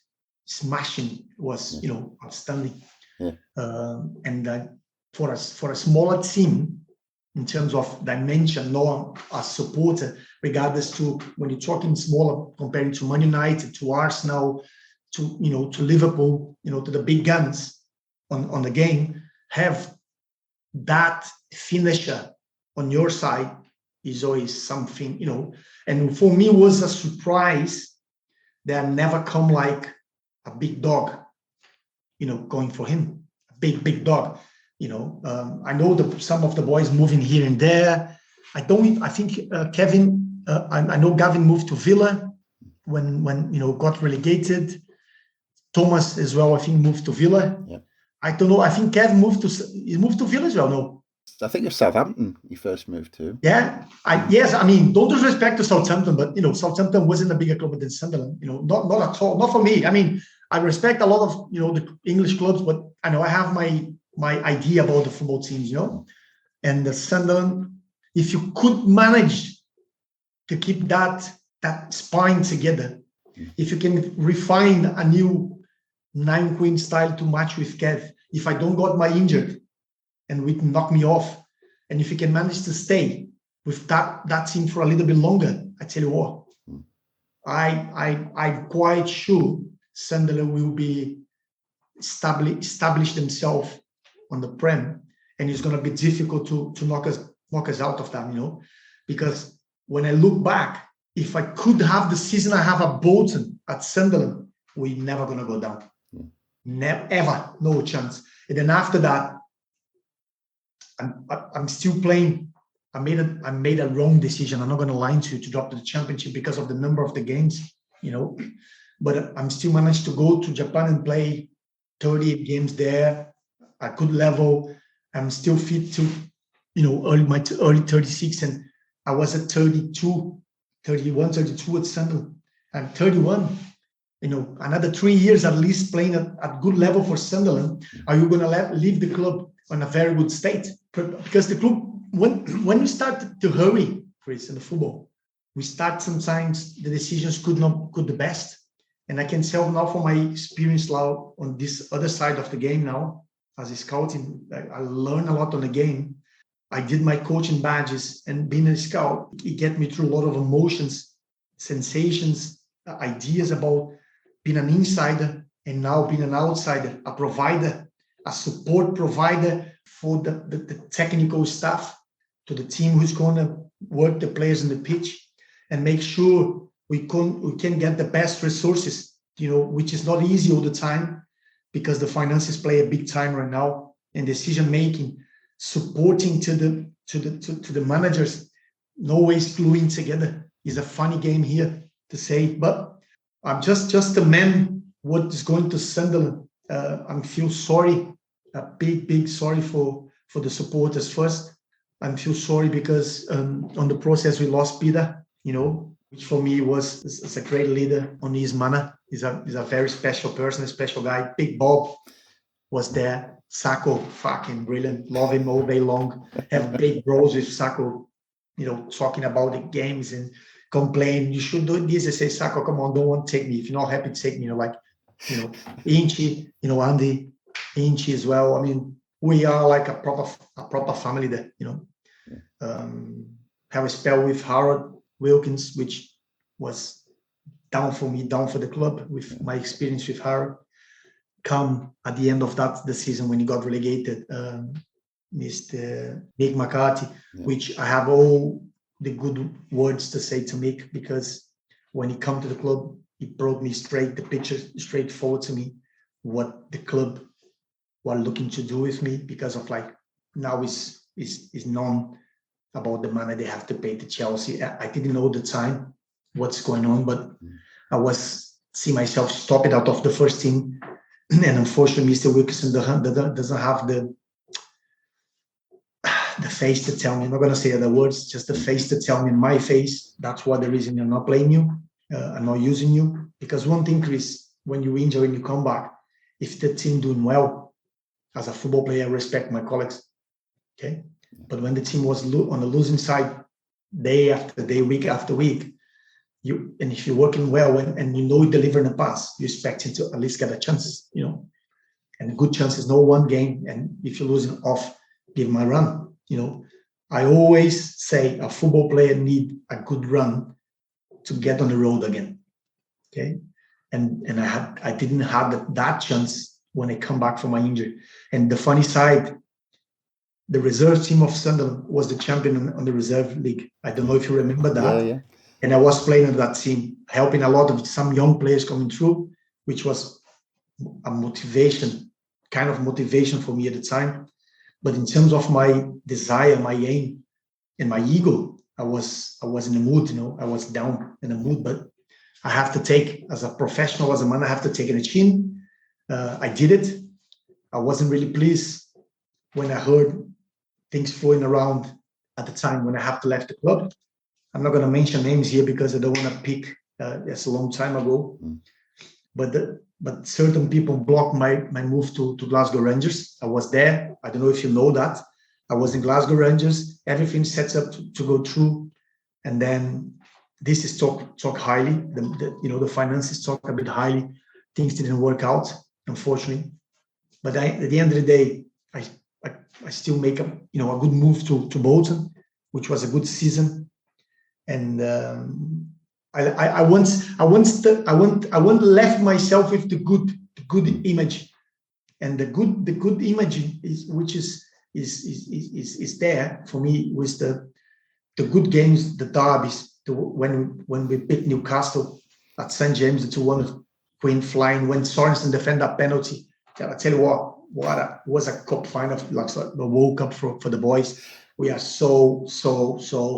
smashing was outstanding. Yeah. And for a smaller team, in terms of dimension, nor a supporter, regardless to when you're talking smaller, comparing to Man United, to Arsenal, to Liverpool, to the big guns on the game, have that finisher on your side is always something, and for me it was a surprise that I never come like a big dog, going for him, a big dog. I know some of the boys moving here and there. I think Kevin, I know Gavin moved to Villa when got relegated. Thomas as well, I think, moved to Villa. Yeah. I don't know. I think Kevin moved to Villa as well. No, I think it's Southampton he first moved to. Yeah, yes. I mean, don't disrespect to Southampton, but Southampton wasn't a bigger club than Sunderland. Not at all. Not for me. I mean, I respect a lot of the English clubs, but I know I have my idea about the football teams. And the Sunderland, if you could manage to keep that spine together, if you can refine a new 9 queen style to match with Kev, if I don't got my injured and it knock me off, and if you can manage to stay with that team for a little bit longer, I tell you what, I'm quite sure Sunderland will be establish themselves on the Prem, and it's going to be difficult to knock us out of that, because when I look back, if I could have the season I have at Bolton, at Sunderland, we're never going to go down. Never, ever, no chance. And then after that, I'm still playing. I made a wrong decision. I'm not going to lie to you, to drop to the championship because of the number of the games, But I'm still managed to go to Japan and play 38 games there at good level. I'm still fit to, early 36, and I was at 31, 32 at Sunderland. I'm 31. Another 3 years at least playing at good level for Sunderland. Are you going to leave the club on a very good state? Because the club, when we start to hurry, Chris, in the football, we start sometimes the decisions could the best. And I can tell now from my experience now on this other side of the game now, as a scouting, I learned a lot on the game. I did my coaching badges, and being a scout, it get me through a lot of emotions, sensations, ideas about being an insider and now being an outsider, a provider, a support provider for the technical staff, to the team who's going to work the players on the pitch and make sure we can get the best resources, which is not easy all the time because the finances play a big time right now, and decision making, supporting to the managers, no ways gluing together is a funny game here to say, but I'm just a man. What is going to Sunderland? I feel sorry, a big sorry for the supporters first. I feel sorry because on the process we lost Peter, which for me is a great leader on his manner. He's a very special person, a special guy. Big Bob was there. Sacco, fucking brilliant. Love him all day long. Have big bros with Sacco, talking about the games and complain. You should do this. I say, Sacco, come on, don't want to take me. If you're not happy to take me, Inchy, Andy, Inchy as well. I mean, we are like a proper family there, Have a spell with Harold Wilkins, which was down for me, down for the club with my experience with Harold. Come at the end of the season when he got relegated, Mr. Mick McCarthy, which I have all the good words to say to Mick, because when he come to the club, he brought me the picture straight forward to me, what the club were looking to do with me, because of now is known about the money they have to pay to Chelsea. I didn't know at the time what's going on, but I see myself stop it out of the first team. And unfortunately, Mr. Wilkinson doesn't have the face to tell me. I'm not going to say other words, just the face to tell me in my face. That's what the reason I'm not playing you. I'm not using you. Because one thing, Chris, when you injure and you come back, if the team doing well, as a football player, I respect my colleagues. Okay. But when the team was on the losing side, day after day, week after week, and if you're working well and you delivering a pass, you expect him to at least get a chance, and a good chance is no one game. And if you're losing off, give him a run. I always say a football player need a good run to get on the road again. Okay. And I didn't have that chance when I come back from my injury. And the funny side, the reserve team of Sunderland was the champion on the reserve league. I don't know if you remember that. Yeah. And I was playing on that team, helping a lot of some young players coming through, which was a kind of motivation for me at the time. But in terms of my desire, my aim, and my ego, I was in the mood, I was down in the mood. But I have to take, as a professional, as a man, I have to take it in the chin. I did it. I wasn't really pleased when I heard things flowing around at the time when I have to left the club. I'm not going to mention names here because I don't want to pick. That's a long time ago. But certain people blocked my move to Glasgow Rangers. I was there. I don't know if you know that. I was in Glasgow Rangers. Everything sets up to go through, and then this is talk highly. The finances talk a bit highly. Things didn't work out, unfortunately. But at the end of the day, I still make a good move to Bolton, which was a good season, and I once left myself with the good image, and the good image is there for me with the good games, the derbies, when we beat Newcastle at St James, the 2-1 Queen flying, when Sorensen defended that penalty. I tell you what was a cup final, like the World Cup for the boys. We are so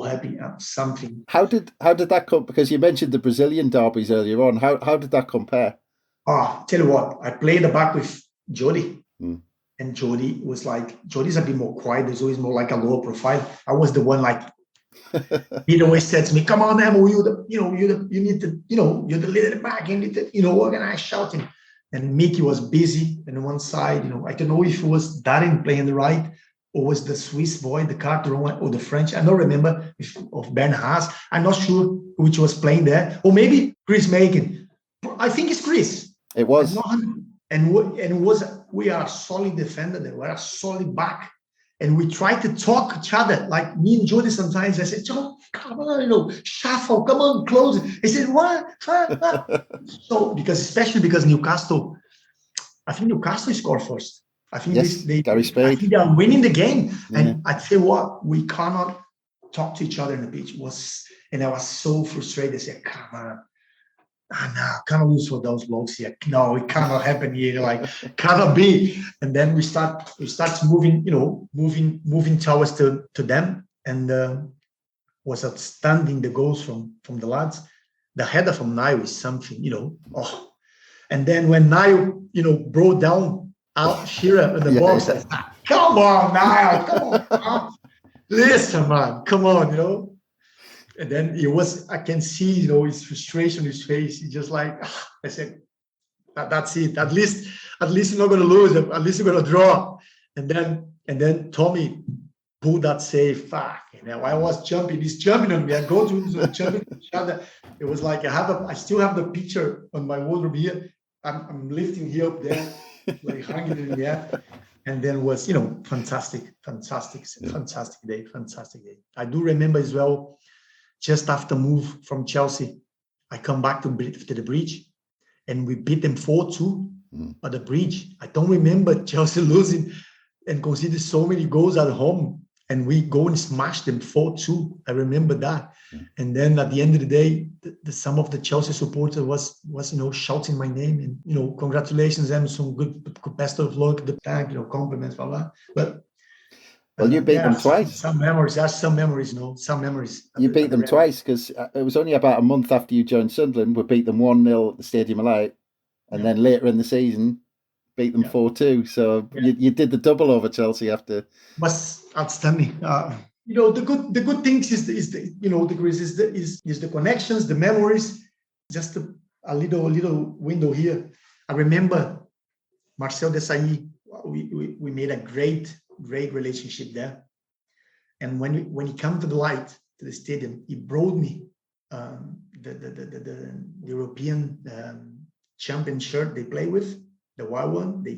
happy at something. How did that come? Because you mentioned the Brazilian derbies earlier on. How did that compare? Tell you what, I played the back with Jody, and Jody's a bit more quiet. There's always more like a lower profile. I was the one like. He always said to me, "Come on, Emo, you're the leader at the back. You need to organize shouting." And Mickey was busy on one side. I don't know if it was Darren playing the right, or was the Swiss boy, the Carter, or the French. I don't remember of Ben Haas. I'm not sure which was playing there, or maybe Chris Macon. I think it's Chris. It was. We are a solid defender there. We are a solid back. And we try to talk each other, like me and Jody sometimes. I said, "John, come on, shuffle, come on, close it." He said, "What?" So, especially because Newcastle, I think Newcastle scored first. I think Gary Spade. I think they are winning the game. Yeah. And I tell you what, we cannot talk to each other on the pitch. And I was so frustrated. I said, "Come on. No, cannot lose for those blokes here. No, it cannot happen here. Like, cannot be." And then we start moving towards to them, and was outstanding the goals from the lads. The header from Niall is something, And then when Niall, brought down Al Shearer in the box, I said, "Come on, Niall, come on, listen, man, come on, And then I can see, his frustration in his face. He's just like, I said, "That's it. At least you're not going to lose. At least you're going to draw." And then Tommy pulled that save. Fuck, I was jumping. He's jumping on me. I go to jumping each other. It was like I still have the picture on my wardrobe here. I'm lifting here up there, like hanging in the air. And then was, fantastic day. I do remember as well. Just after move from Chelsea, I come back to the bridge, and we beat them 4-2 at the bridge. I don't remember Chelsea losing and conceded so many goals at home, and we go and smash them 4-2. I remember that. And then at the end of the day, some of the Chelsea supporters was shouting my name and congratulations, Emerson, good best of luck, the tank, compliments, blah blah. But well, you beat them twice. Some memories. Some memories. You beat them twice, because it was only about a month after you joined Sunderland. We beat them 1-0 at the Stadium of Light, and then later in the season, beat them 4-2. So you did the double over Chelsea after. Was outstanding. The good things is the connections, the memories. Just a little window here. I remember Marcel Desailly. We made a great relationship there, and when he came to the stadium, he brought me the European champion shirt they play with, the white one. They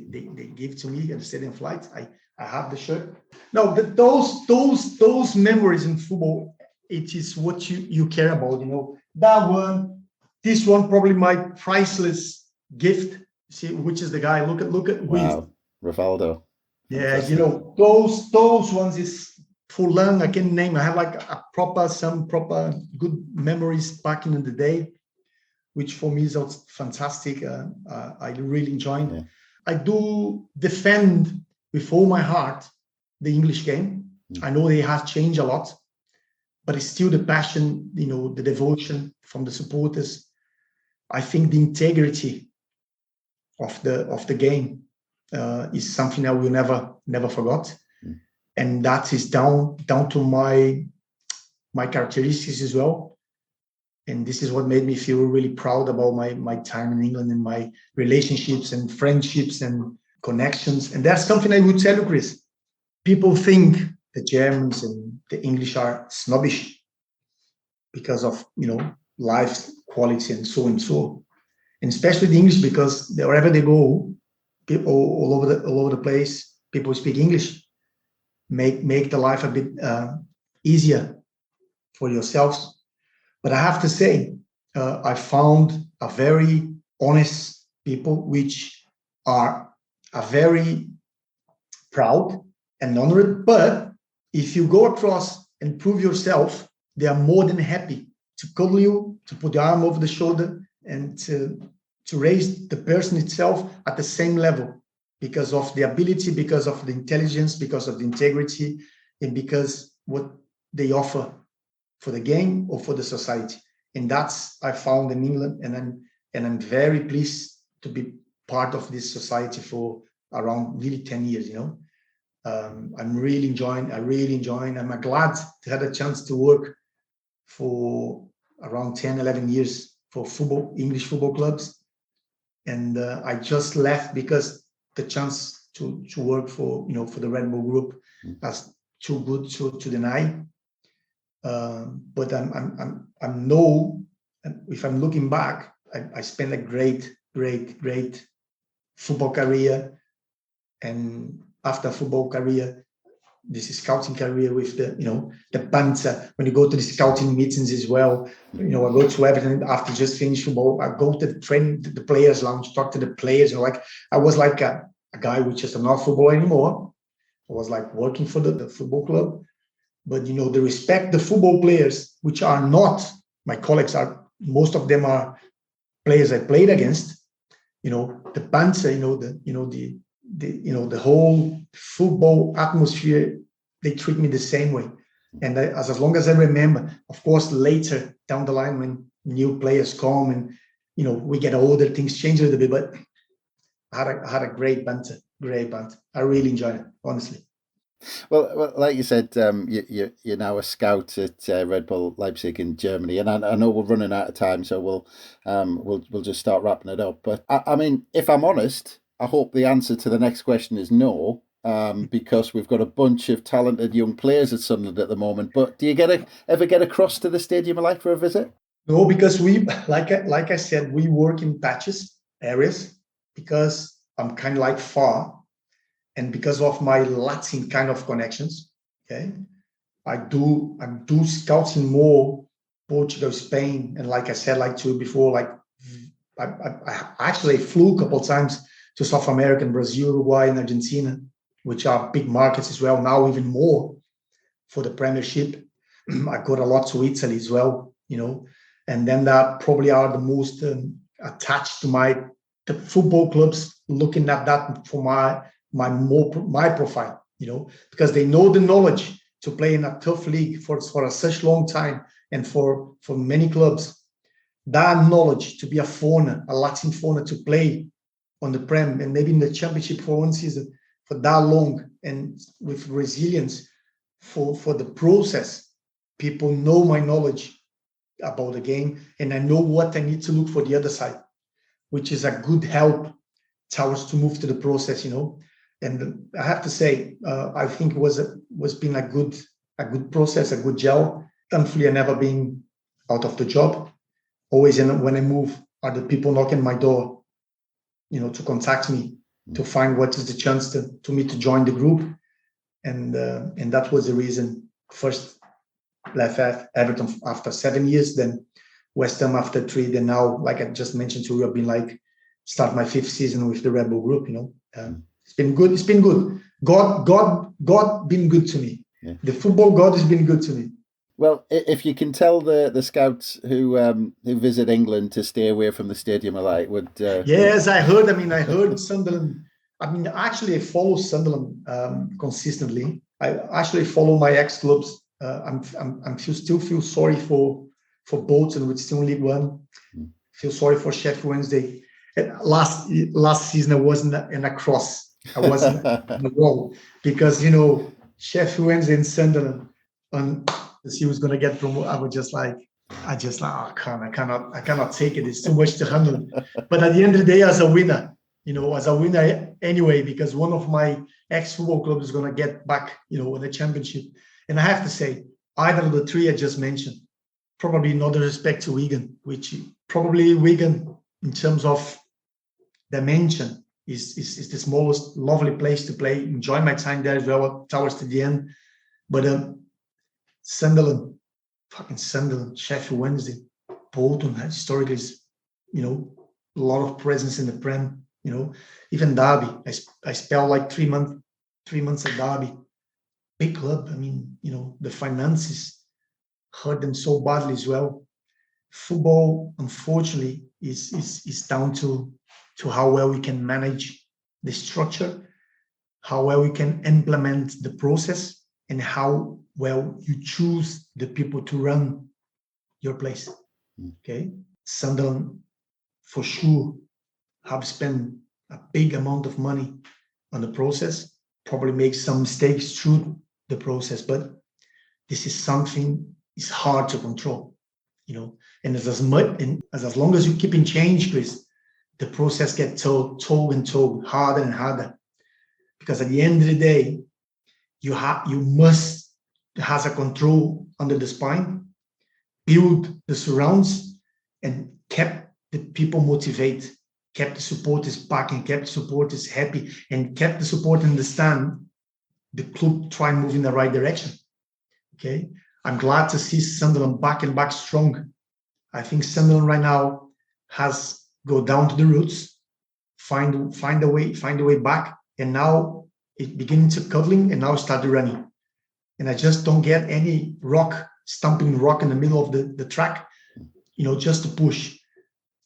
gave to me at the stadium flight. I have the shirt. No, those memories in football, it is what you care about. That one, this one, probably my priceless gift. See, which is the guy? Look at wow, Rivaldo. Yeah, those ones is Fulan. I can name. I have like some proper good memories back in the day, which for me is fantastic. I really enjoy. Yeah. I do defend with all my heart the English game. I know they have changed a lot, but it's still the passion, the devotion from the supporters. I think the integrity of the game is something I will never forgot, and that is down to my characteristics as well. And this is what made me feel really proud about my time in England and my relationships and friendships and connections. And that's something I would tell you, Chris. People think the Germans and the English are snobbish because of life quality and so and so, and especially the English, because wherever they go, people all over the place, people speak English. Make the life a bit easier for yourselves. But I have to say, I found a very honest people, which are very proud and honored. But if you go across and prove yourself, they are more than happy to cuddle you, to put the arm over the shoulder, and to raise the person itself at the same level, because of the ability, because of the intelligence, because of the integrity, and because what they offer for the game or for the society. And that's I found in England, and I'm very pleased to be part of this society for around really 10 years. I'm really enjoying. I'm glad to have a chance to work for around 10, 11 years for English football clubs. And I just left because the chance to work for the Red Bull Group was too good to deny. But if I'm looking back, I spent a great football career, and after football career, this is scouting career with the banter. When you go to the scouting meetings as well, I go to Everton after just finish football. I go to the players' lounge, talk to the players. I was like a guy which is not football anymore. I was like working for the football club. But the respect the football players, which are not my colleagues, most of them are players I played against. The banter, the whole football atmosphere, they treat me the same way. And as long as I remember, of course, later down the line when new players come and we get older, things change a little bit. But I had a great banter. I really enjoyed it, honestly. Well, like you said, you're now a scout at Red Bull Leipzig in Germany, and I know we're running out of time, so we'll just start wrapping it up. But I mean, if I'm honest, I hope the answer to the next question is no, because we've got a bunch of talented young players at Sunderland at the moment. But do you ever get across to the Stadium of Light for a visit? No, because we, like I said, we work in areas, because I'm kind of like far. And because of my Latin kind of connections, okay, I do scouting more Portugal, Spain, and like I said, like to before, like I actually flew a couple of times to South America, Brazil, Uruguay, and Argentina, which are big markets as well. Now even more for the Premiership. I got a lot to Italy as well, and then that probably are the most attached to the football clubs, looking at that for my profile, because they know the knowledge to play in a tough league for such long time, and for many clubs, that knowledge to be a Latin fauna, to play on the Prem and maybe in the Championship for one season for that long, and with resilience for the process. People know my knowledge about the game, and I know what I need to look for the other side, which is a good help towards to move to the process, And I have to say, I think it was been a good process, a good gel. Thankfully, I never been out of the job. Always when I move, are the people knocking my door, to contact me, to find what is the chance to me to join the group, and that was the reason. First left Everton after 7 years, then West Ham after 3, then now, like I just mentioned to you, I've been start my 5th season with the Red Bull Group. It's been good. God been good to me. Yeah. The football God has been good to me. Well, if you can tell the scouts who visit England to stay away from the stadium a lot, would yes, I heard. I heard Sunderland. Actually, I follow Sunderland consistently. I actually follow my ex clubs. Still feel sorry for Bolton, which is still in League One. Feel sorry for Sheffield Wednesday. Last season, I wasn't in a cross. I wasn't in the wall because Sheffield Wednesday and Sunderland and to see who's going to get promoted. I cannot take it. It's too much to handle. But at the end of the day, as a winner anyway, because one of my ex-football clubs is going to get back, in the championship. And I have to say, either of the three I just mentioned, probably in other respect to Wigan, which probably Wigan, in terms of dimension, is the smallest, lovely place to play. Enjoy my time there as well towards the end. But Sunderland, Sheffield Wednesday, Bolton historically is, a lot of presence in the Prem. Even Derby. I spent like 3 months at Derby. Big club. The finances hurt them so badly as well. Football, unfortunately, is down to how well we can manage the structure, how well we can implement the process, and how well you choose the people to run your place. Okay, Sunderland for sure have spent a big amount of money on the process, probably make some mistakes through the process, but this is something is hard to control, and as long as you keep in change, Chris, the process gets told harder and harder, because at the end of the day, you must have a control under the spine, build the surrounds, and kept the people motivated, kept the supporters backing, kept the supporters happy, and kept the support understand the club try and move in the right direction. Okay, I'm glad to see Sunderland back strong. I think Sunderland right now has go down to the roots, find a way back, and now it beginning to cuddling, and now start running. And I just don't get any stomping rock in the middle of the track, just to push.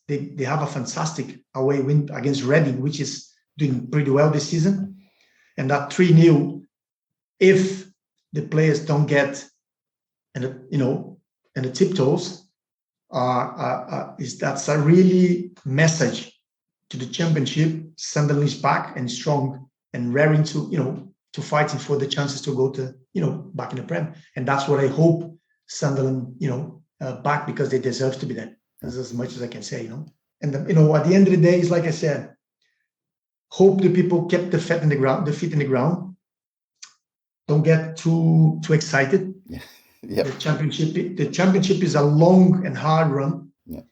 They have a fantastic away win against Reading, which is doing pretty well this season. And that 3-0, if the players don't get and the tiptoes, that's a really message to the championship. Sunderland is back and strong and raring to fighting for the chances to go to back in the Prem. And that's what I hope Sunderland back, because they deserve to be there. That's as much as I can say, And at the end of the day, it's like I said, hope the people kept the feet in the ground. Don't get too excited. Yeah. Yep. The championship is a long and hard run. Yeah.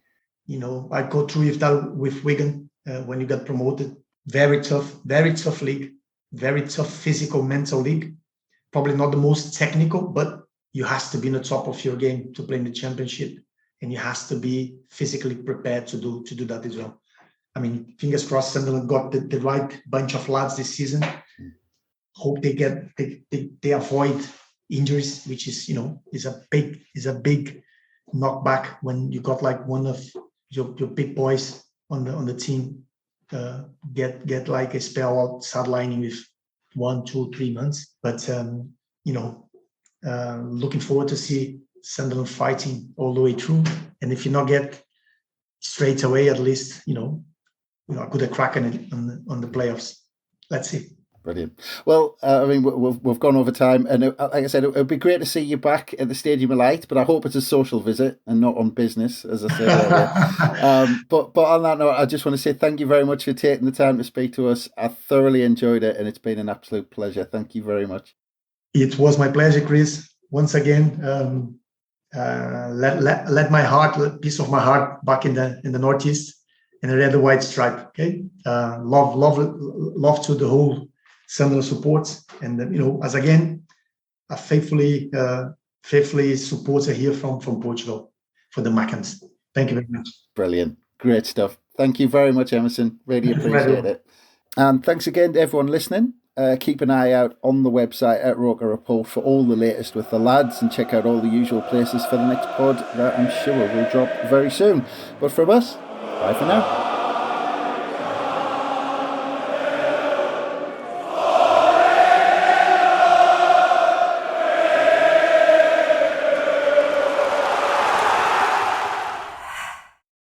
I go through that with Wigan when you got promoted. Very tough league, very tough physical, mental league. Probably not the most technical, but you have to be in the top of your game to play in the championship, and you have to be physically prepared to do that as well. Fingers crossed, Sunderland got the right bunch of lads this season. Hope they avoid injuries, which is is a big knockback when you got like one of your big boys on the team get like a spell out sidelining with 1, 2, 3 months. But looking forward to see Sunderland fighting all the way through. And if you not get straight away, at least a good crack on the playoffs. Let's see. Brilliant. Well, we've gone over time, and like I said, it would be great to see you back at the Stadium of Light, but I hope it's a social visit and not on business, as I said earlier. But on that note, I just want to say thank you very much for taking the time to speak to us. I thoroughly enjoyed it, and it's been an absolute pleasure. Thank you very much. It was my pleasure, Chris. Once again, let my piece of my heart back in the Northeast, in the red and white stripe. Okay, love to the whole Sunderland supports, and as again, a faithfully supporter here from Portugal for the Macans. Thank you very much. Brilliant, great stuff. Thank you very much, Emerson. Really appreciate it. And thanks again to everyone listening. keep an eye out on the website at ROKER Report for all the latest with the lads, and check out all the usual places for the next pod that I'm sure will drop very soon. But from us, bye for now.